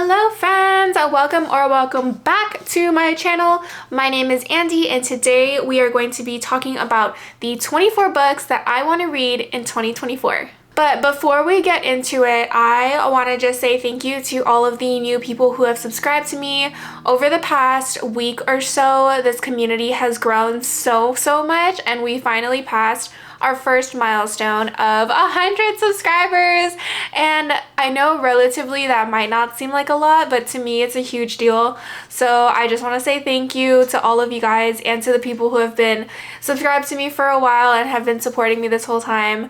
Hello friends, welcome back to my channel. My name is Andy and today we are going to be talking about the 24 books that I want to read in 2024. But before we get into it, I want to just say thank you to all of the new people who have subscribed to me. Over the past week or so, this community has grown so much and we finally passed our first milestone of 100 subscribers. And I know relatively that might not seem like a lot, but to me it's a huge deal. So I just want to say thank you to all of you guys and to the people who have been subscribed to me for a while and have been supporting me this whole time.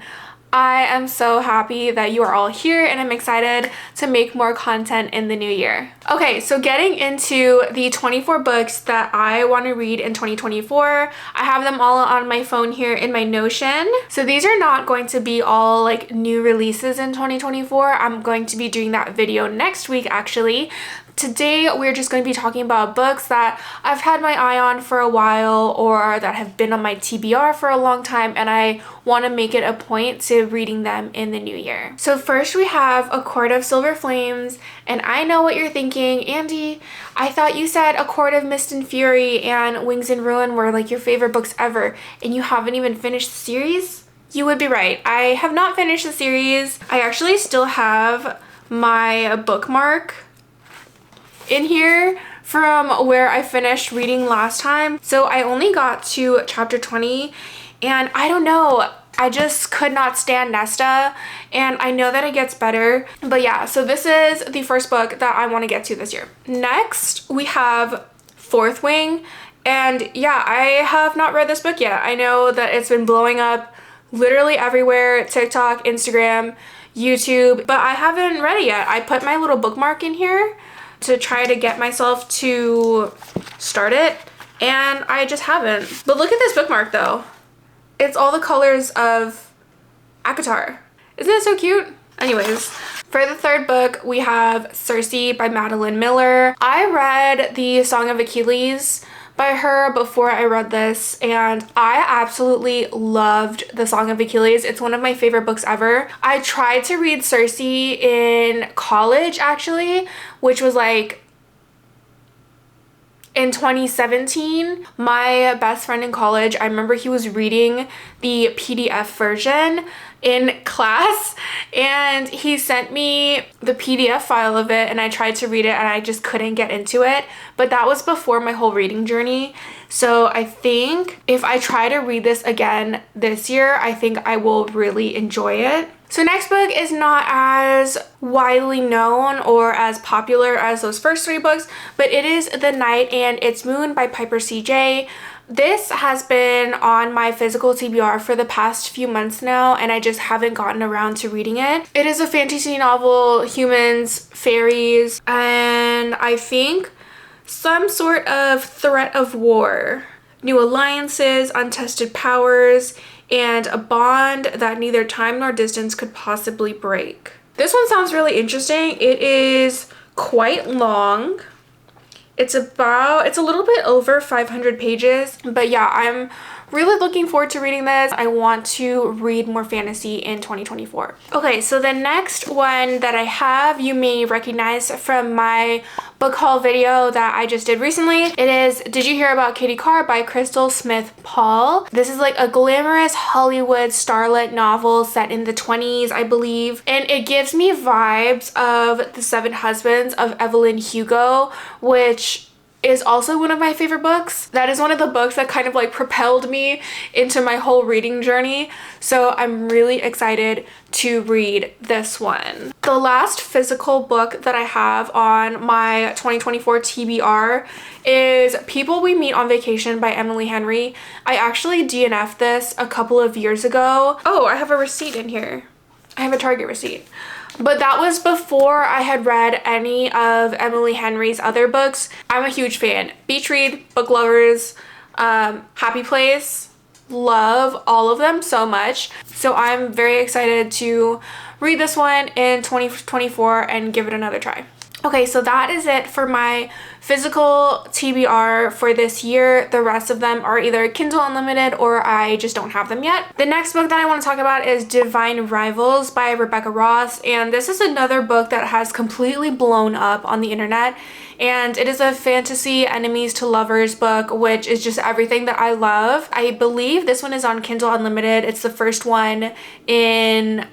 I am so happy that you are all here and I'm excited to make more content in the new year. Okay, so getting into the 24 books that I want to read in 2024, I have them all on my phone here in my Notion. So these are not going to be all like new releases in 2024. I'm going to be doing that video next week actually. Today, we're just going to be talking about books that I've had my eye on for a while or that have been on my TBR for a long time and I want to make it a point to reading them in the new year. So first we have A Court of Silver Flames, and I know what you're thinking, Andy, I thought you said A Court of Mist and Fury and Wings and Ruin were like your favorite books ever and you haven't even finished the series? You would be right. I have not finished the series. I actually still have my bookmark in here from where I finished reading last time. So I only got to chapter 20 and I don't know, I just could not stand Nesta and I know that it gets better. But yeah, so this is the first book that I want to get to this year. Next, we have Fourth Wing. And yeah, I have not read this book yet. I know that it's been blowing up literally everywhere, TikTok, Instagram, YouTube, but I haven't read it yet. I put my little bookmark in here to try to get myself to start it and I just haven't. But look at this bookmark though. It's all the colors of ACOTAR. Isn't it so cute? Anyways, for the third book we have Circe by Madeline Miller. I read the Song of Achilles by her before I read this and I absolutely loved the Song of Achilles. It's one of my favorite books ever. I tried to read Circe in college actually, which was like in 2017. My best friend in college, I remember he was reading the PDF version in class and he sent me the PDF file of it and I tried to read it and I just couldn't get into it. But that was before my whole reading journey. So I think if I try to read this again this year, I think I will really enjoy it. So next book is not as widely known or as popular as those first three books, but it is The Night and Its Moon by Piper C.J. This has been on my physical TBR for the past few months now and I just haven't gotten around to reading it. It is a fantasy novel, humans, fairies, and I think some sort of threat of war, new alliances, untested powers, and a bond that neither time nor distance could possibly break. This one sounds really interesting. It is quite long. It's a little bit over 500 pages, but yeah, I'm really looking forward to reading this. I want to read more fantasy in 2024. Okay, so the next one that I have, you may recognize from my book haul video that I just did recently. It is Did You Hear About Kitty Carr by Crystal Smith Paul. This is like a glamorous Hollywood starlet novel set in the 20s, I believe. And it gives me vibes of The Seven Husbands of Evelyn Hugo, which is also one of my favorite books. That is one of the books that kind of like propelled me into my whole reading journey. So I'm really excited to read this one. The last physical book that I have on my 2024 TBR is People We Meet on Vacation by Emily Henry. I actually DNF'd this a couple of years ago. Oh, I have a receipt in here. I have a Target receipt. But that was before I had read any of Emily Henry's other books. I'm a huge fan. Beach Read, Book Lovers, Happy Place, love all of them so much. So I'm very excited to read this one in 2024 and give it another try. Okay, so that is it for my physical TBR for this year. The rest of them are either Kindle Unlimited or I just don't have them yet. The next book that I want to talk about is Divine Rivals by Rebecca Ross, and this is another book that has completely blown up on the internet, and it is a fantasy enemies to lovers book, which is just everything that I love. I believe this one is on Kindle Unlimited. It's the first one in,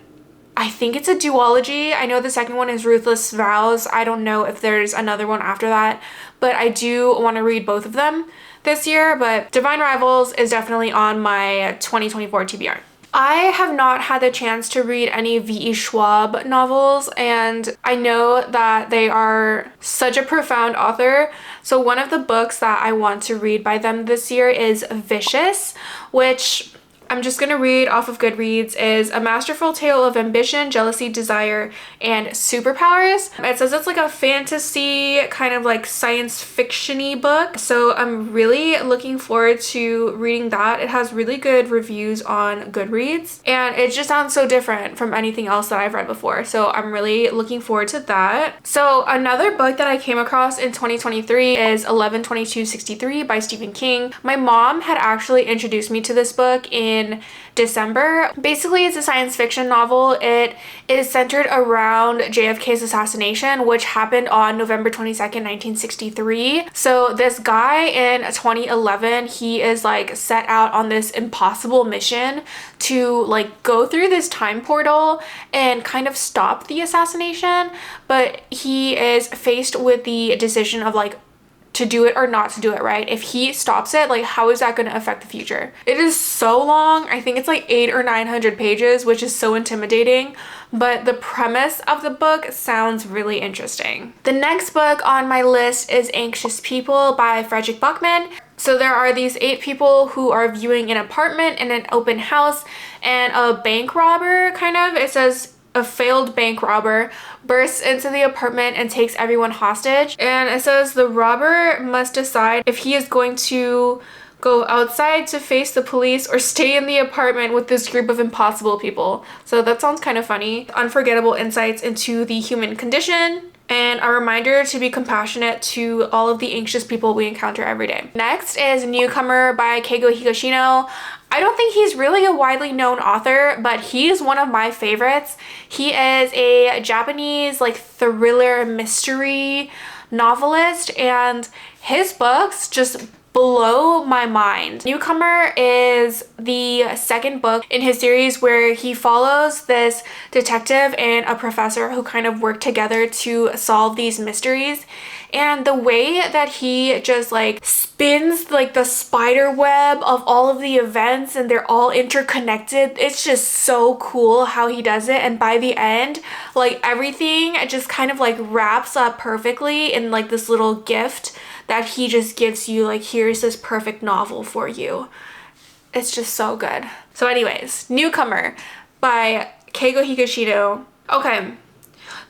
I think it's a duology. I know the second one is Ruthless Vows. I don't know if there's another one after that, but I do want to read both of them this year. But Divine Rivals is definitely on my 2024 TBR. I have not had the chance to read any V.E. Schwab novels, and I know that they are such a profound author. So one of the books that I want to read by them this year is Vicious, which I'm just gonna read off of Goodreads, is a masterful tale of ambition, jealousy, desire, and superpowers. It says it's like a fantasy kind of like science fiction-y book, so I'm really looking forward to reading that. It has really good reviews on Goodreads, and it just sounds so different from anything else that I've read before, so I'm really looking forward to that. So another book that I came across in 2023 is 11/22/63 by Stephen King. My mom had actually introduced me to this book in December. Basically, it's a science fiction novel. It is centered around JFK's assassination, which happened on November 22nd, 1963. So this guy in 2011, he is like set out on this impossible mission to like go through this time portal and kind of stop the assassination, but he is faced with the decision of like to do it or not to do it, right? If he stops it, like how is that going to affect the future? It is so long. I think it's like 800 or 900 pages, which is so intimidating, but the premise of the book sounds really interesting. The next book on my list is Anxious People by Frederick Buckman. So there are these 8 people who are viewing an apartment in an open house, and a bank robber it says a failed bank robber bursts into the apartment and takes everyone hostage. And it says the robber must decide if he is going to go outside to face the police or stay in the apartment with this group of impossible people. So that sounds kind of funny. Unforgettable insights into the human condition, and a reminder to be compassionate to all of the anxious people we encounter every day. Next is Newcomer by Keigo Higashino. I don't think he's really a widely known author, but he's one of my favorites. He is a Japanese like thriller mystery novelist, and his books just blow my mind. Newcomer is the second book in his series where he follows this detective and a professor who kind of work together to solve these mysteries. And the way that he just like spins like the spider web of all of the events and they're all interconnected, it's just so cool how he does it. And by the end, like everything just kind of like wraps up perfectly in like this little gift that he just gives you, like, here's this perfect novel for you. It's just so good. So anyways, Newcomer by Keigo Higashino. Okay.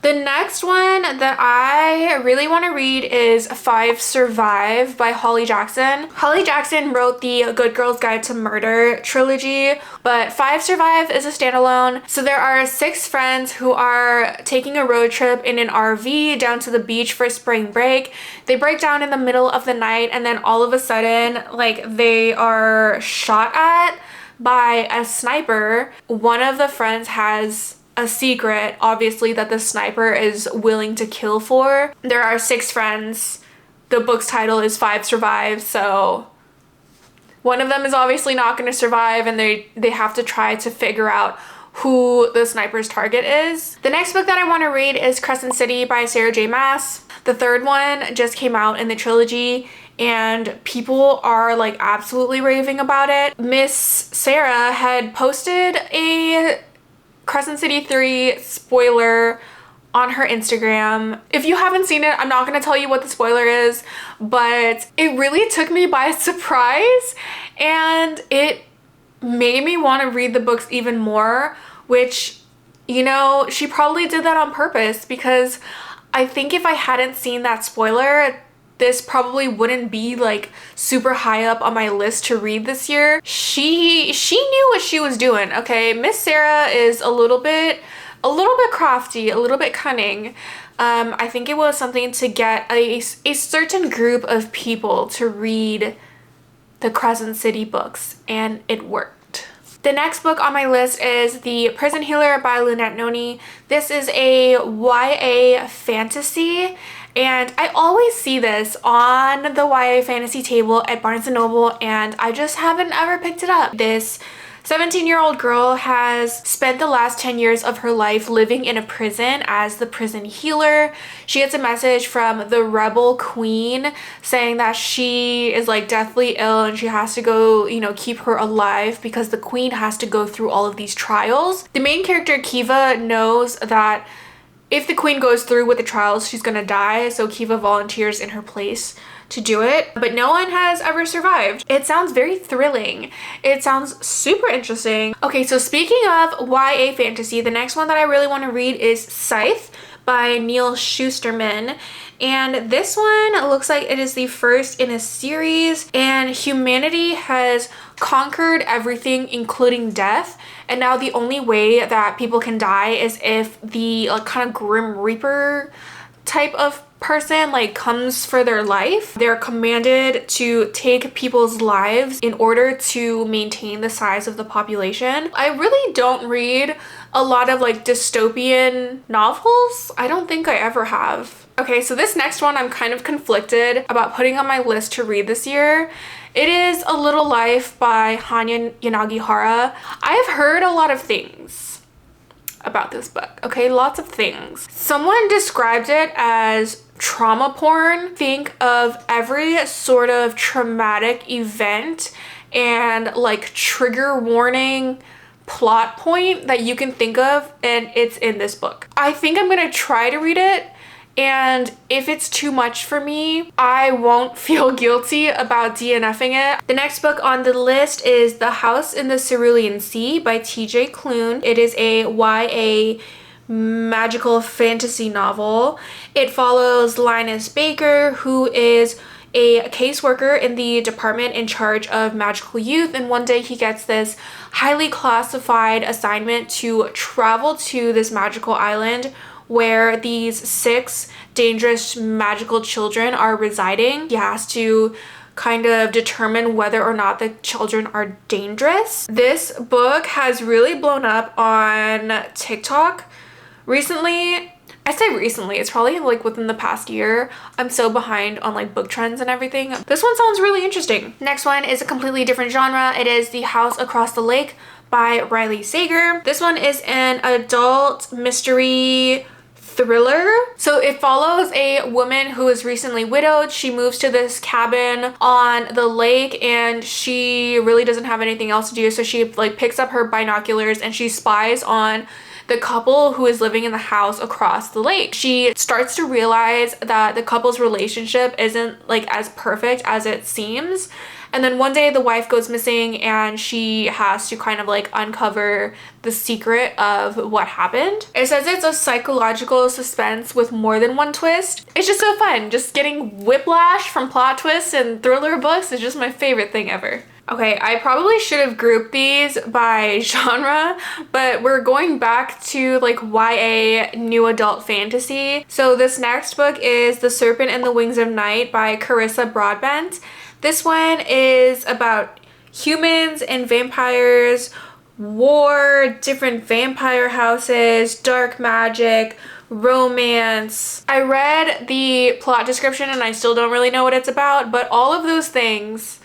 The next one that I really want to read is 5 Survive by Holly Jackson. Holly Jackson wrote the Good Girl's Guide to Murder trilogy, but 5 Survive is a standalone. So there are 6 friends who are taking a road trip in an RV down to the beach for spring break. They break down in the middle of the night, and then all of a sudden, like, they are shot at by a sniper. One of the friends has a secret, obviously, that the sniper is willing to kill for. There are 6 friends. The book's title is 5 Survive, so one of them is obviously not going to survive, and they have to try to figure out who the sniper's target is. The next book that I want to read is Crescent City by Sarah J. Maas. The third one just came out in the trilogy, and people are like absolutely raving about it. Miss Sarah had posted a Crescent City 3 spoiler on her Instagram. If you haven't seen it, I'm not going to tell you what the spoiler is, but it really took me by surprise, and it made me want to read the books even more, which, you know, she probably did that on purpose, because I think if I hadn't seen that spoiler, this probably wouldn't be like super high up on my list to read this year. She knew what she was doing, okay? Miss Sarah is a little bit a little bit crafty, a little bit cunning. I think it was something to get a certain group of people to read the Crescent City books, and it worked. The next book on my list is The Prison Healer by Lynette Noni. This is a YA fantasy, and I always see this on the YA fantasy table at Barnes & Noble, and I just haven't ever picked it up. This 17-year-old girl has spent the last 10 years of her life living in a prison as the prison healer. She gets a message from the rebel queen saying that she is like deathly ill and she has to go, you know, keep her alive because the queen has to go through all of these trials. The main character, Kiva, knows that if the queen goes through with the trials, she's gonna die, so Kiva volunteers in her place to do it, but no one has ever survived. It sounds very thrilling. It sounds super interesting. Okay, so speaking of YA fantasy, the next one that I really want to read is Scythe by Neil Shusterman. And this one looks like it is the first in a series, and humanity has conquered everything, including death. And now the only way that people can die is if the kind of Grim Reaper type of person like comes for their life. They're commanded to take people's lives in order to maintain the size of the population. I really don't read a lot of like dystopian novels. I don't think I ever have. Okay, so this next one I'm kind of conflicted about putting on my list to read this year. It is A Little Life by Hanya Yanagihara. I have heard a lot of things about this book, okay? Lots of things. Someone described it as trauma porn. Think of every sort of traumatic event and like trigger warning plot point that you can think of, and it's in this book. I think I'm gonna try to read it, and if it's too much for me, I won't feel guilty about DNFing it. The next book on the list is The House in the Cerulean Sea by TJ Klune. It is a YA magical fantasy novel. It follows Linus Baker, who is a caseworker in the department in charge of magical youth, and one day he gets this highly classified assignment to travel to this magical island where these 6 dangerous magical children are residing. He has to kind of determine whether or not the children are dangerous. This book has really blown up on TikTok recently. I say recently, it's probably like within the past year. I'm so behind on like book trends and everything. This one sounds really interesting. Next one is a completely different genre. It is The House Across the Lake by Riley Sager. This one is an adult mystery thriller. So it follows a woman who is recently widowed. She moves to this cabin on the lake and she really doesn't have anything else to do, so she like picks up her binoculars and she spies on the couple who is living in the house across the lake. She starts to realize that the couple's relationship isn't like as perfect as it seems. And then one day the wife goes missing and she has to kind of like uncover the secret of what happened. It says it's a psychological suspense with more than one twist. It's just so fun. Just getting whiplash from plot twists and thriller books is just my favorite thing ever. Okay, I probably should have grouped these by genre, but we're going back to like YA new adult fantasy. So this next book is The Serpent and the Wings of Night by Carissa Broadbent. This one is about humans and vampires, war, different vampire houses, dark magic, romance. I read the plot description and I still don't really know what it's about, but all of those things,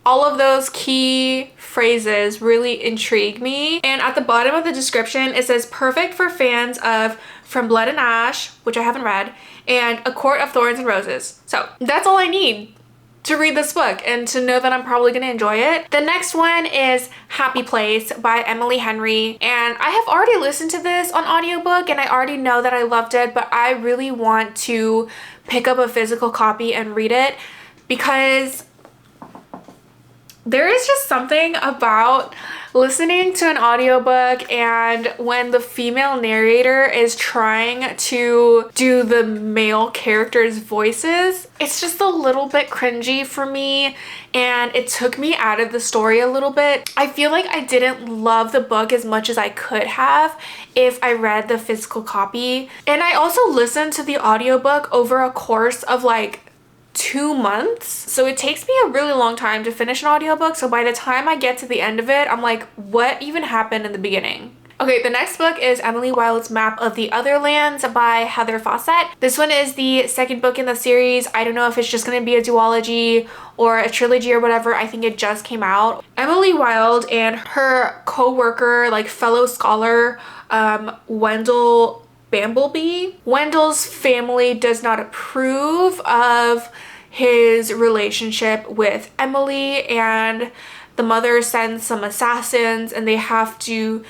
all of those key phrases really intrigue me. And at the bottom of the description, it says perfect for fans of From Blood and Ash, which I haven't read, and A Court of Thorns and Roses. So that's all I need to read this book and to know that I'm probably gonna enjoy it. The next one is Happy Place by Emily Henry, and I have already listened to this on audiobook and I already know that I loved it, but I really want to pick up a physical copy and read it because There is just something about listening to an audiobook and when the female narrator is trying to do the male character's voices, it's just a little bit cringy for me and it took me out of the story a little bit. I feel like I didn't love the book as much as I could have if I read the physical copy. And I also listened to the audiobook over a course of like 2 months. So it takes me a really long time to finish an audiobook. So by the time I get to the end of it, I'm like, what even happened in the beginning? Okay, the next book is Emily Wilde's Map of the Other Lands by Heather Fawcett. This one is the second book in the series. I don't know if it's just going to be a duology or a trilogy or whatever. I think it just came out. Emily Wilde and her co-worker, like fellow scholar, Wendell Bambleby. Wendell's family does not approve of his relationship with Emily, and the mother sends some assassins and they have to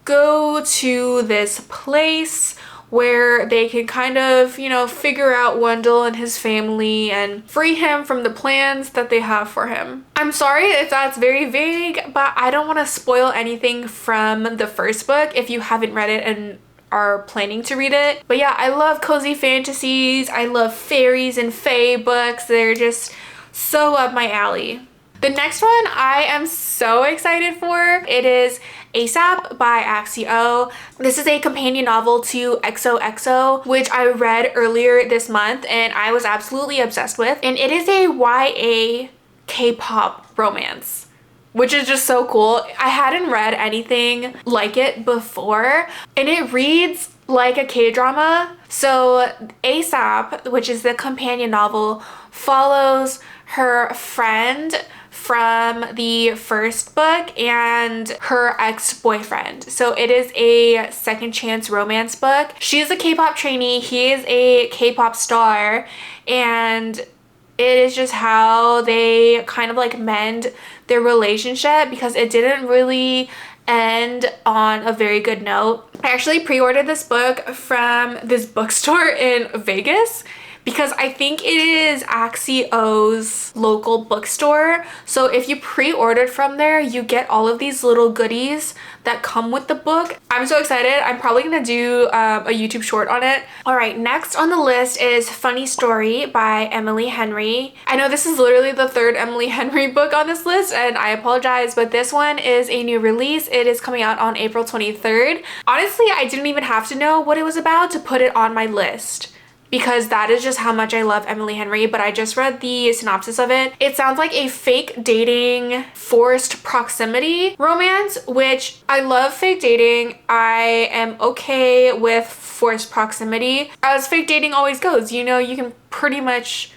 go to this place where they can kind of, you know, figure out Wendell and his family and free him from the plans that they have for him. I'm sorry if that's very vague, but I don't want to spoil anything from the first book if you haven't read it and are planning to read it. But yeah, I love cozy fantasies. I love fairies and fae books. They're just so up my alley. The next one I am so excited for. It is ASAP by Axio. This is a companion novel to XOXO, which I read earlier this month and I was absolutely obsessed with. And it is a YA K-pop romance, which is just so cool. I hadn't read anything like it before, and it reads like a K-drama. So ASAP, which is the companion novel, follows her friend from the first book and her ex-boyfriend. So it is a second chance romance book. She is a K-pop trainee, he is a K-pop star, and it is just how they kind of like mend their relationship because it didn't really end on a very good note. I actually pre-ordered this book from this bookstore in Vegas because I think it is Axio's local bookstore. So if you pre-ordered from there, you get all of these little goodies that come with the book. I'm so excited. I'm probably gonna do a YouTube short on it. All right, next on the list is Funny Story by Emily Henry. I know this is literally the third Emily Henry book on this list and I apologize, but this one is a new release. It is coming out on April 23rd. Honestly, I didn't even have to know what it was about to put it on my list, because that is just how much I love Emily Henry, but I just read the synopsis of it. It sounds like a fake dating, forced proximity romance, which I love fake dating. I am okay with forced proximity. As fake dating always goes, you know, you can pretty much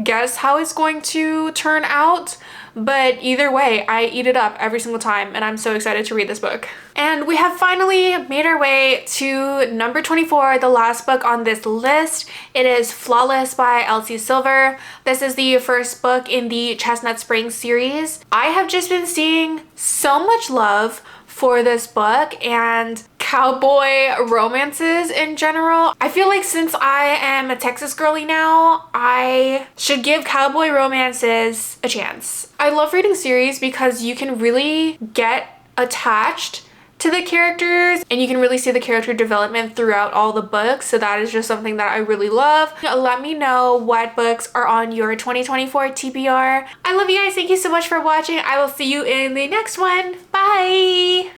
guess how it's going to turn out, but either way, I eat it up every single time and I'm so excited to read this book. And we have finally made our way to number 24, the last book on this list. It is Flawless by Elsie Silver. This is the first book in the Chestnut Springs series. I have just been seeing so much love for this book and cowboy romances in general. I feel like since I am a Texas girly now, I should give cowboy romances a chance. I love reading series because you can really get attached to the characters and you can really see the character development throughout all the books. So that is just something that I really love. Let me know what books are on your 2024 TBR. I love you guys. Thank you so much for watching. I will see you in the next one. Bye!